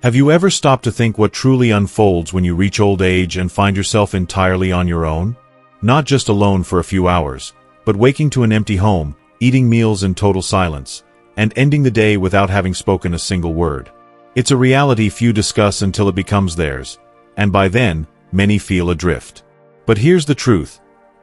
Have you ever stopped to think what truly unfolds when you reach old age and find yourself entirely on your own? Not just alone for a few hours, but waking to an empty home, eating meals in total silence, and ending the day without having spoken a single word. It's a reality few discuss until it becomes theirs, and by then, many feel adrift. But here's the truth.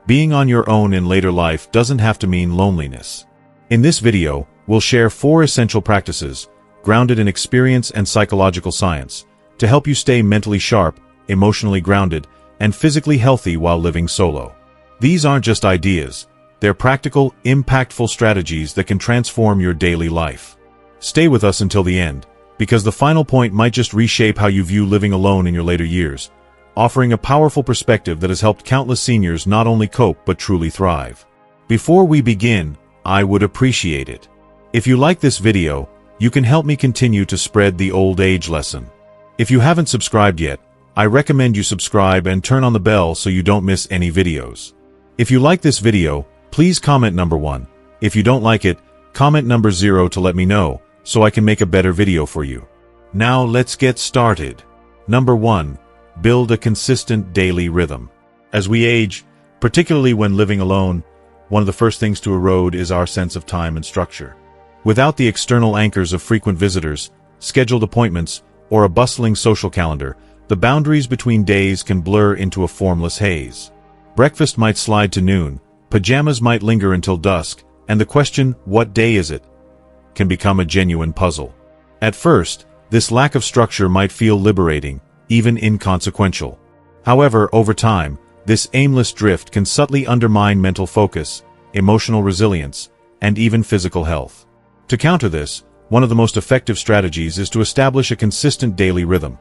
Being on your own in later life doesn't have to mean loneliness. In this video, we'll share 4 essential practices, grounded in experience and psychological science, to help you stay mentally sharp, emotionally grounded, and physically healthy while living solo. These aren't just ideas, they're practical, impactful strategies that can transform your daily life. Stay with us until the end, because the final point might just reshape how you view living alone in your later years, offering a powerful perspective that has helped countless seniors not only cope but truly thrive. Before we begin, I would appreciate it if you like this video. You can help me continue to spread the old age lesson. If you haven't subscribed yet, I recommend you subscribe and turn on the bell so you don't miss any videos. If you like this video, please comment number 1. If you don't like it, comment number 0 to let me know, so I can make a better video for you. Now let's get started. Number 1. Build a consistent daily rhythm. As we age, particularly when living alone, one of the first things to erode is our sense of time and structure. Without the external anchors of frequent visitors, scheduled appointments, or a bustling social calendar, the boundaries between days can blur into a formless haze. Breakfast might slide to noon, pajamas might linger until dusk, and the question, "What day is it?" can become a genuine puzzle. At first, this lack of structure might feel liberating, even inconsequential. However, over time, this aimless drift can subtly undermine mental focus, emotional resilience, and even physical health. To counter this, one of the most effective strategies is to establish a consistent daily rhythm,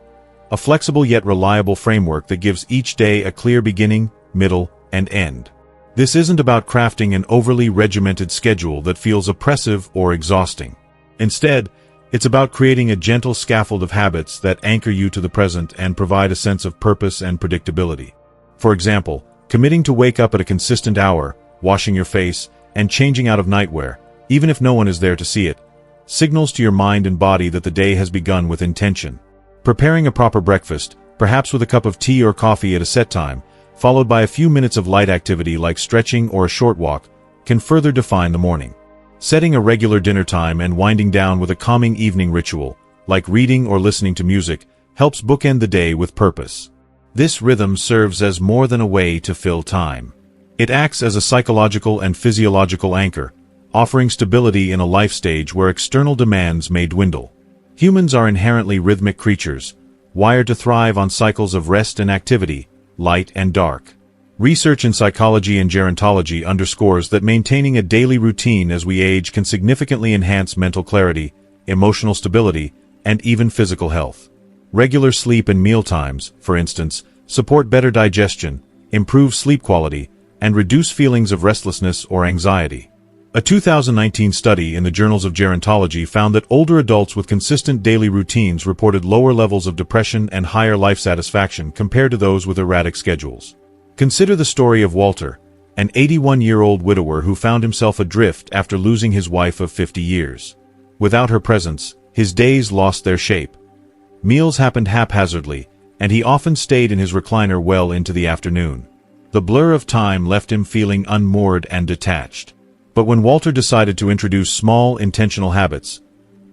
a flexible yet reliable framework that gives each day a clear beginning, middle, and end. This isn't about crafting an overly regimented schedule that feels oppressive or exhausting. Instead, it's about creating a gentle scaffold of habits that anchor you to the present and provide a sense of purpose and predictability. For example, committing to wake up at a consistent hour, washing your face, and changing out of nightwear, even if no one is there to see it, signals to your mind and body that the day has begun with intention. Preparing a proper breakfast, perhaps with a cup of tea or coffee at a set time, followed by a few minutes of light activity like stretching or a short walk, can further define the morning. Setting a regular dinner time and winding down with a calming evening ritual, like reading or listening to music, helps bookend the day with purpose. This rhythm serves as more than a way to fill time. It acts as a psychological and physiological anchor, offering stability in a life stage where external demands may dwindle. Humans are inherently rhythmic creatures, wired to thrive on cycles of rest and activity, light and dark. Research in psychology and gerontology underscores that maintaining a daily routine as we age can significantly enhance mental clarity, emotional stability, and even physical health. Regular sleep and meal times, for instance, support better digestion, improve sleep quality, and reduce feelings of restlessness or anxiety. A 2019 study in the Journals of Gerontology found that older adults with consistent daily routines reported lower levels of depression and higher life satisfaction compared to those with erratic schedules. Consider the story of Walter, an 81-year-old widower who found himself adrift after losing his wife of 50 years. Without her presence, his days lost their shape. Meals happened haphazardly, and he often stayed in his recliner well into the afternoon. The blur of time left him feeling unmoored and detached. But when Walter decided to introduce small, intentional habits,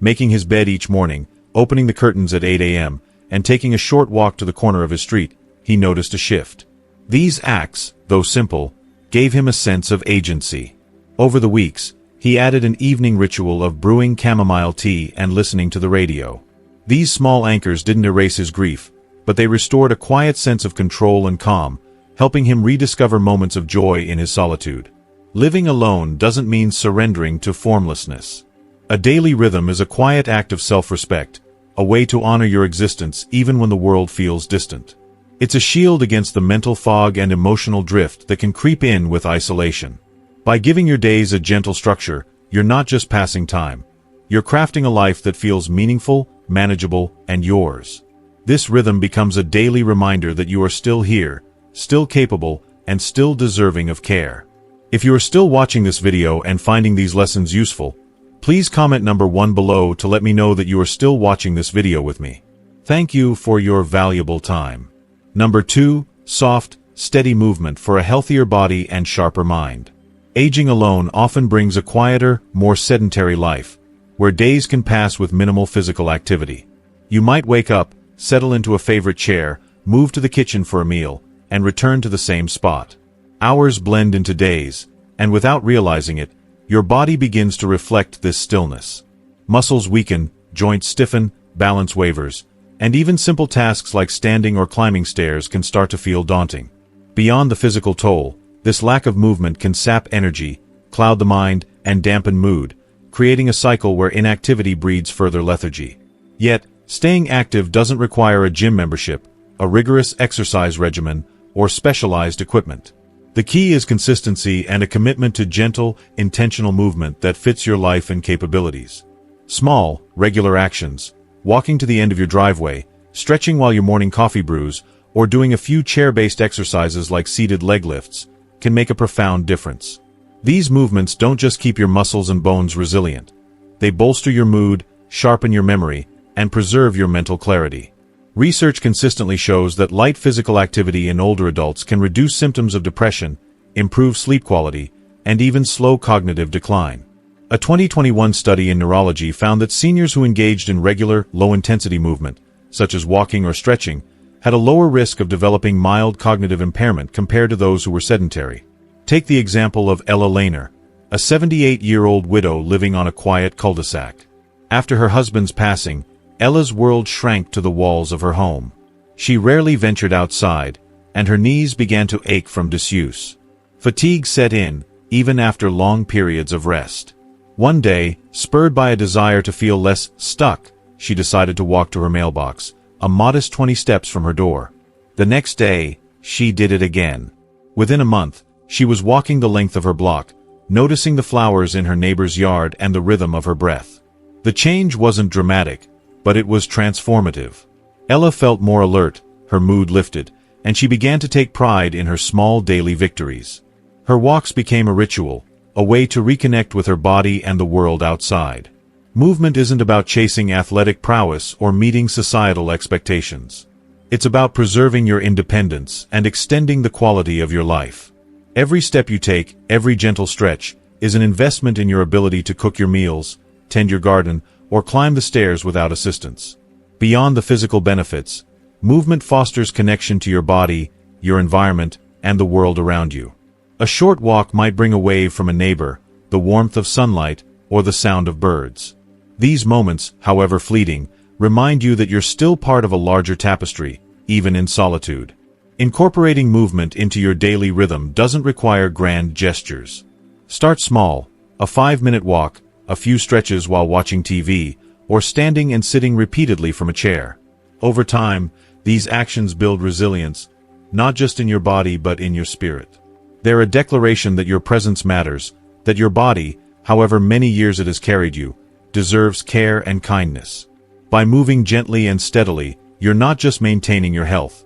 making his bed each morning, opening the curtains at 8 a.m., and taking a short walk to the corner of his street, he noticed a shift. These acts, though simple, gave him a sense of agency. Over the weeks, he added an evening ritual of brewing chamomile tea and listening to the radio. These small anchors didn't erase his grief, but they restored a quiet sense of control and calm, helping him rediscover moments of joy in his solitude. Living alone doesn't mean surrendering to formlessness. A daily rhythm is a quiet act of self-respect, a way to honor your existence even when the world feels distant. It's a shield against the mental fog and emotional drift that can creep in with isolation. By giving your days a gentle structure, you're not just passing time. You're crafting a life that feels meaningful, manageable, and yours. This rhythm becomes a daily reminder that you are still here, still capable, and still deserving of care. If you are still watching this video and finding these lessons useful, please comment number 1 below to let me know that you are still watching this video with me. Thank you for your valuable time. Number 2. Soft, steady movement for a healthier body and sharper mind. Aging alone often brings a quieter, more sedentary life, where days can pass with minimal physical activity. You might wake up, settle into a favorite chair, move to the kitchen for a meal, and return to the same spot. Hours blend into days, and without realizing it, your body begins to reflect this stillness. Muscles weaken, joints stiffen, balance wavers, and even simple tasks like standing or climbing stairs can start to feel daunting. Beyond the physical toll, this lack of movement can sap energy, cloud the mind, and dampen mood, creating a cycle where inactivity breeds further lethargy. Yet, staying active doesn't require a gym membership, a rigorous exercise regimen, or specialized equipment. The key is consistency and a commitment to gentle, intentional movement that fits your life and capabilities. Small, regular actions, walking to the end of your driveway, stretching while your morning coffee brews, or doing a few chair-based exercises like seated leg lifts, can make a profound difference. These movements don't just keep your muscles and bones resilient. They bolster your mood, sharpen your memory, and preserve your mental clarity. Research consistently shows that light physical activity in older adults can reduce symptoms of depression, improve sleep quality, and even slow cognitive decline. A 2021 study in neurology found that seniors who engaged in regular, low-intensity movement, such as walking or stretching, had a lower risk of developing mild cognitive impairment compared to those who were sedentary. Take the example of Ella Lehner, a 78-year-old widow living on a quiet cul-de-sac. After her husband's passing, Ella's world shrank to the walls of her home. She rarely ventured outside, and her knees began to ache from disuse. Fatigue set in, even after long periods of rest. One day, spurred by a desire to feel less stuck, she decided to walk to her mailbox, a modest 20 steps from her door. The next day, she did it again. Within a month, she was walking the length of her block, noticing the flowers in her neighbor's yard and the rhythm of her breath. The change wasn't dramatic, but it was transformative. Ella felt more alert, her mood lifted, and she began to take pride in her small daily victories. Her walks became a ritual, a way to reconnect with her body and the world outside. Movement isn't about chasing athletic prowess or meeting societal expectations. It's about preserving your independence and extending the quality of your life. Every step you take, every gentle stretch, is an investment in your ability to cook your meals, tend your garden, or climb the stairs without assistance. Beyond the physical benefits, movement fosters connection to your body, your environment, and the world around you. A short walk might bring a wave from a neighbor, the warmth of sunlight, or the sound of birds. These moments, however fleeting, remind you that you're still part of a larger tapestry, even in solitude. Incorporating movement into your daily rhythm doesn't require grand gestures. Start small, a 5-minute walk, a few stretches while watching TV, or standing and sitting repeatedly from a chair. Over time, these actions build resilience, not just in your body but in your spirit. They're a declaration that your presence matters, that your body, however many years it has carried you, deserves care and kindness. By moving gently and steadily, you're not just maintaining your health.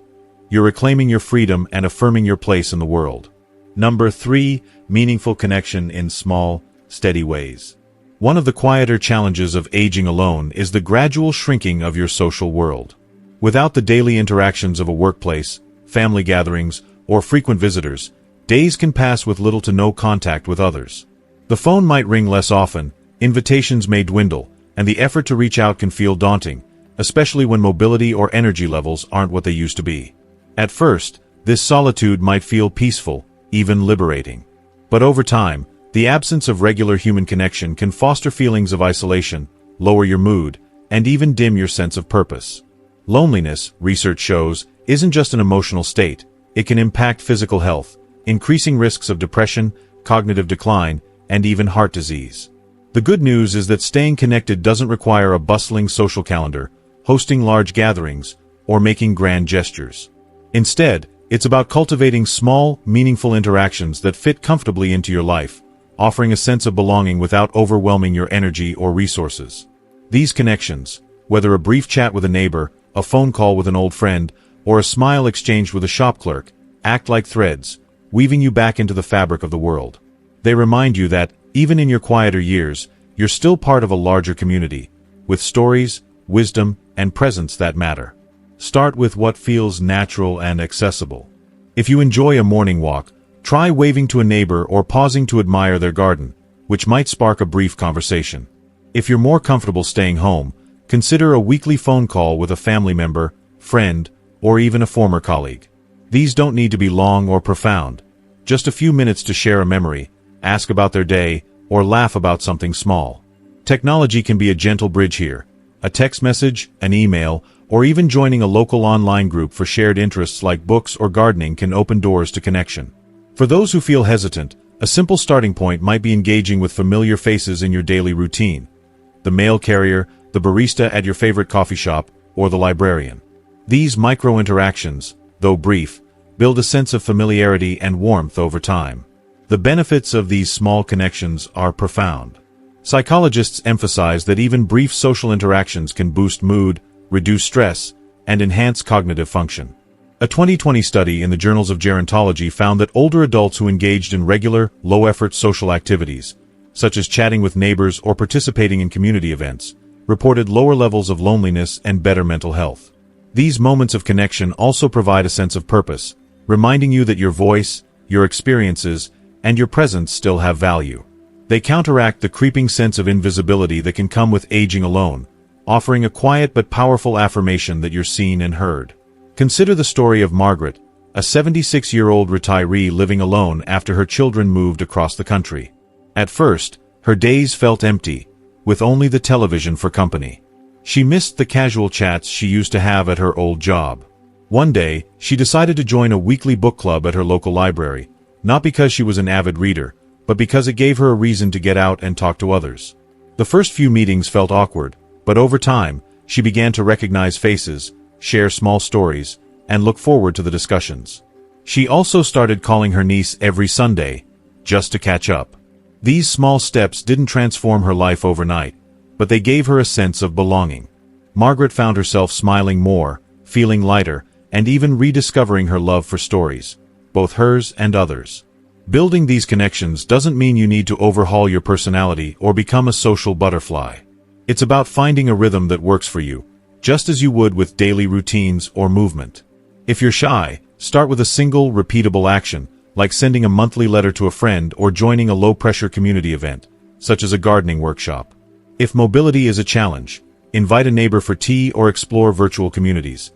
You're reclaiming your freedom and affirming your place in the world. Number 3. Meaningful connection in small, steady ways. One of the quieter challenges of aging alone is the gradual shrinking of your social world. Without the daily interactions of a workplace, family gatherings, or frequent visitors, days can pass with little to no contact with others. The phone might ring less often, invitations may dwindle, and the effort to reach out can feel daunting, especially when mobility or energy levels aren't what they used to be. At first, this solitude might feel peaceful, even liberating. But over time, the absence of regular human connection can foster feelings of isolation, lower your mood, and even dim your sense of purpose. Loneliness, research shows, isn't just an emotional state. It can impact physical health, increasing risks of depression, cognitive decline, and even heart disease. The good news is that staying connected doesn't require a bustling social calendar, hosting large gatherings, or making grand gestures. Instead, it's about cultivating small, meaningful interactions that fit comfortably into your life, offering a sense of belonging without overwhelming your energy or resources. These connections, whether a brief chat with a neighbor, a phone call with an old friend, or a smile exchanged with a shop clerk, act like threads, weaving you back into the fabric of the world. They remind you that, even in your quieter years, you're still part of a larger community, with stories, wisdom, and presence that matter. Start with what feels natural and accessible. If you enjoy a morning walk, try waving to a neighbor or pausing to admire their garden, which might spark a brief conversation. If you're more comfortable staying home, consider a weekly phone call with a family member, friend, or even a former colleague. These don't need to be long or profound. Just a few minutes to share a memory, ask about their day, or laugh about something small. Technology can be a gentle bridge here. A text message, an email, or even joining a local online group for shared interests like books or gardening can open doors to connection. For those who feel hesitant, a simple starting point might be engaging with familiar faces in your daily routine. The mail carrier, the barista at your favorite coffee shop, or the librarian. These micro-interactions, though brief, build a sense of familiarity and warmth over time. The benefits of these small connections are profound. Psychologists emphasize that even brief social interactions can boost mood, reduce stress, and enhance cognitive function. A 2020 study in the Journals of Gerontology found that older adults who engaged in regular, low-effort social activities, such as chatting with neighbors or participating in community events, reported lower levels of loneliness and better mental health. These moments of connection also provide a sense of purpose, reminding you that your voice, your experiences, and your presence still have value. They counteract the creeping sense of invisibility that can come with aging alone, offering a quiet but powerful affirmation that you're seen and heard. Consider the story of Margaret, a 76-year-old retiree living alone after her children moved across the country. At first, her days felt empty, with only the television for company. She missed the casual chats she used to have at her old job. One day, she decided to join a weekly book club at her local library, not because she was an avid reader, but because it gave her a reason to get out and talk to others. The first few meetings felt awkward, but over time, she began to recognize faces, share small stories, and look forward to the discussions. She also started calling her niece every Sunday, just to catch up. These small steps didn't transform her life overnight, but they gave her a sense of belonging. Margaret found herself smiling more, feeling lighter, and even rediscovering her love for stories, both hers and others. Building these connections doesn't mean you need to overhaul your personality or become a social butterfly. It's about finding a rhythm that works for you, just as you would with daily routines or movement. If you're shy, start with a single, repeatable action, like sending a monthly letter to a friend or joining a low-pressure community event, such as a gardening workshop. If mobility is a challenge, invite a neighbor for tea or explore virtual communities.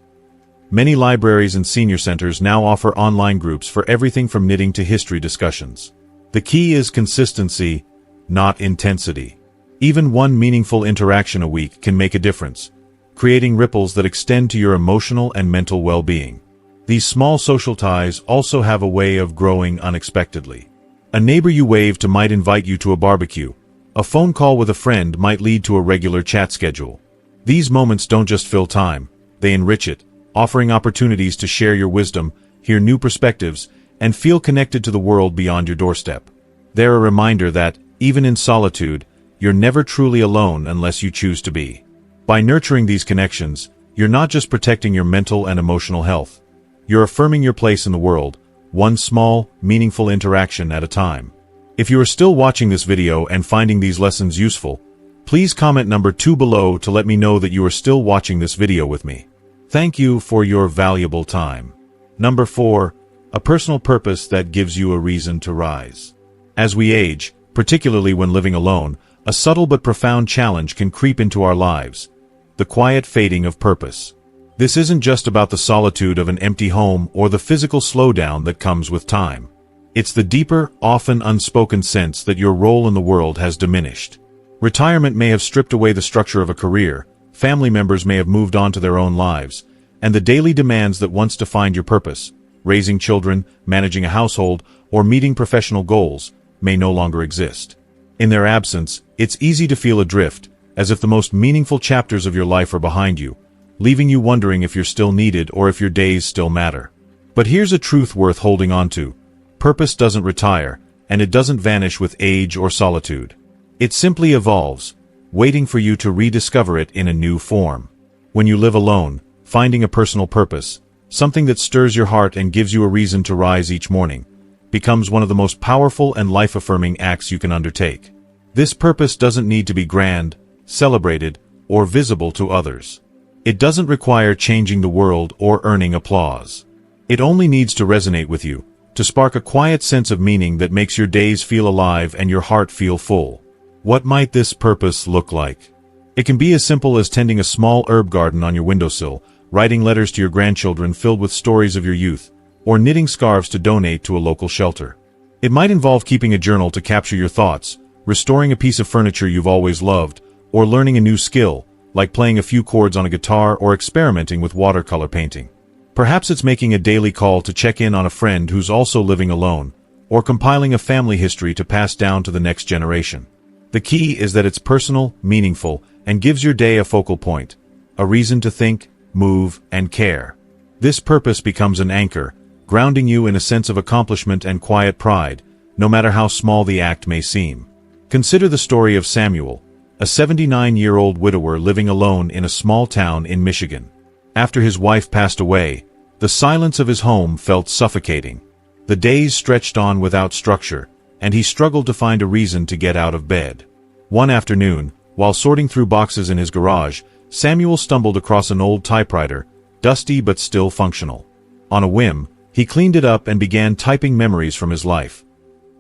Many libraries and senior centers now offer online groups for everything from knitting to history discussions. The key is consistency, not intensity. Even one meaningful interaction a week can make a difference, creating ripples that extend to your emotional and mental well-being. These small social ties also have a way of growing unexpectedly. A neighbor you wave to might invite you to a barbecue. A phone call with a friend might lead to a regular chat schedule. These moments don't just fill time, they enrich it, offering opportunities to share your wisdom, hear new perspectives, and feel connected to the world beyond your doorstep. They're a reminder that, even in solitude, you're never truly alone unless you choose to be. By nurturing these connections, you're not just protecting your mental and emotional health. You're affirming your place in the world, one small, meaningful interaction at a time. If you are still watching this video and finding these lessons useful, please comment number 2 below to let me know that you are still watching this video with me. Thank you for your valuable time. Number 4, a personal purpose that gives you a reason to rise. As we age, particularly when living alone, a subtle but profound challenge can creep into our lives: the quiet fading of purpose. This isn't just about the solitude of an empty home or the physical slowdown that comes with time. It's the deeper, often unspoken sense that your role in the world has diminished. Retirement may have stripped away the structure of a career, family members may have moved on to their own lives, and the daily demands that once defined your purpose, raising children, managing a household, or meeting professional goals, may no longer exist. In their absence, it's easy to feel adrift, as if the most meaningful chapters of your life are behind you, leaving you wondering if you're still needed or if your days still matter. But here's a truth worth holding on to. Purpose doesn't retire, and it doesn't vanish with age or solitude. It simply evolves, waiting for you to rediscover it in a new form. When you live alone, finding a personal purpose, something that stirs your heart and gives you a reason to rise each morning, becomes one of the most powerful and life-affirming acts you can undertake. This purpose doesn't need to be grand, celebrated, or visible to others. It doesn't require changing the world or earning applause. It only needs to resonate with you, to spark a quiet sense of meaning that makes your days feel alive and your heart feel full. What might this purpose look like? It can be as simple as tending a small herb garden on your windowsill, writing letters to your grandchildren filled with stories of your youth, or knitting scarves to donate to a local shelter. It might involve keeping a journal to capture your thoughts, restoring a piece of furniture you've always loved, or learning a new skill, like playing a few chords on a guitar or experimenting with watercolor painting. Perhaps it's making a daily call to check in on a friend who's also living alone, or compiling a family history to pass down to the next generation. The key is that it's personal, meaningful, and gives your day a focal point, a reason to think, move, and care. This purpose becomes an anchor, grounding you in a sense of accomplishment and quiet pride, no matter how small the act may seem. Consider the story of Samuel, a 79-year-old widower living alone in a small town in Michigan. After his wife passed away, the silence of his home felt suffocating. The days stretched on without structure, and he struggled to find a reason to get out of bed. One afternoon, while sorting through boxes in his garage, Samuel stumbled across an old typewriter, dusty but still functional. On a whim, he cleaned it up and began typing memories from his life.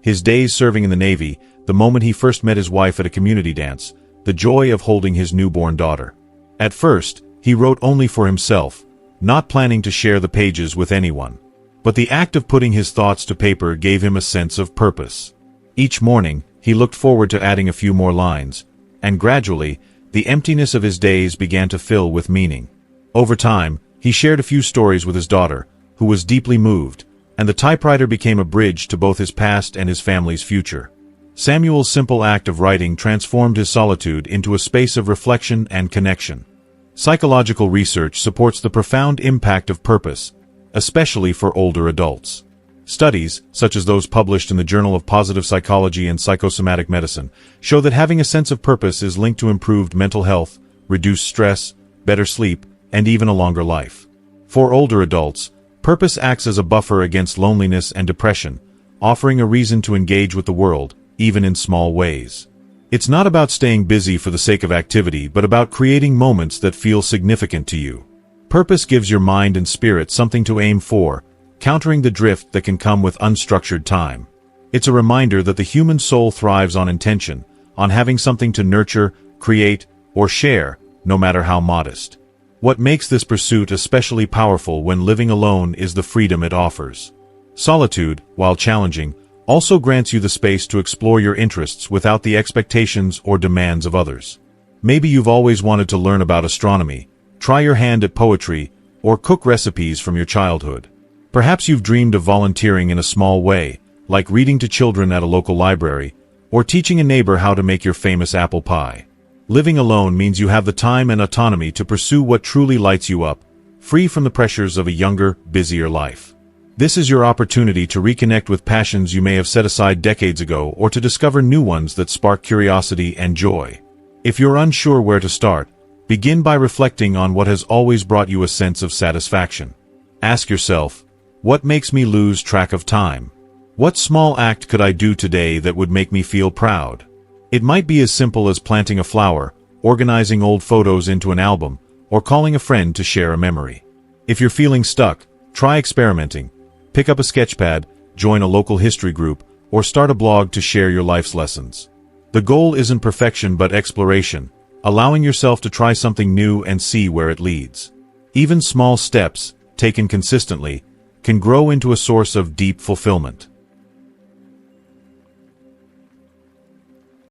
His days serving in the Navy, the moment he first met his wife at a community dance, the joy of holding his newborn daughter. At first, he wrote only for himself, not planning to share the pages with anyone. But the act of putting his thoughts to paper gave him a sense of purpose. Each morning, he looked forward to adding a few more lines, and gradually, the emptiness of his days began to fill with meaning. Over time, he shared a few stories with his daughter, who was deeply moved, and the typewriter became a bridge to both his past and his family's future. Samuel's simple act of writing transformed his solitude into a space of reflection and connection. Psychological research supports the profound impact of purpose, especially for older adults. Studies, such as those published in the Journal of Positive Psychology and Psychosomatic Medicine, show that having a sense of purpose is linked to improved mental health, reduced stress, better sleep, and even a longer life. For older adults, purpose acts as a buffer against loneliness and depression, offering a reason to engage with the world, even in small ways. It's not about staying busy for the sake of activity, but about creating moments that feel significant to you. Purpose gives your mind and spirit something to aim for, countering the drift that can come with unstructured time. It's a reminder that the human soul thrives on intention, on having something to nurture, create, or share, no matter how modest. What makes this pursuit especially powerful when living alone is the freedom it offers. Solitude, while challenging, also grants you the space to explore your interests without the expectations or demands of others. Maybe you've always wanted to learn about astronomy, try your hand at poetry, or cook recipes from your childhood. Perhaps you've dreamed of volunteering in a small way, like reading to children at a local library, or teaching a neighbor how to make your famous apple pie. Living alone means you have the time and autonomy to pursue what truly lights you up, free from the pressures of a younger, busier life. This is your opportunity to reconnect with passions you may have set aside decades ago, or to discover new ones that spark curiosity and joy. If you're unsure where to start, begin by reflecting on what has always brought you a sense of satisfaction. Ask yourself, what makes me lose track of time? What small act could I do today that would make me feel proud? It might be as simple as planting a flower, organizing old photos into an album, or calling a friend to share a memory. If you're feeling stuck, try experimenting. Pick up a sketchpad, join a local history group, or start a blog to share your life's lessons. The goal isn't perfection but exploration, allowing yourself to try something new and see where it leads. Even small steps, taken consistently, can grow into a source of deep fulfillment.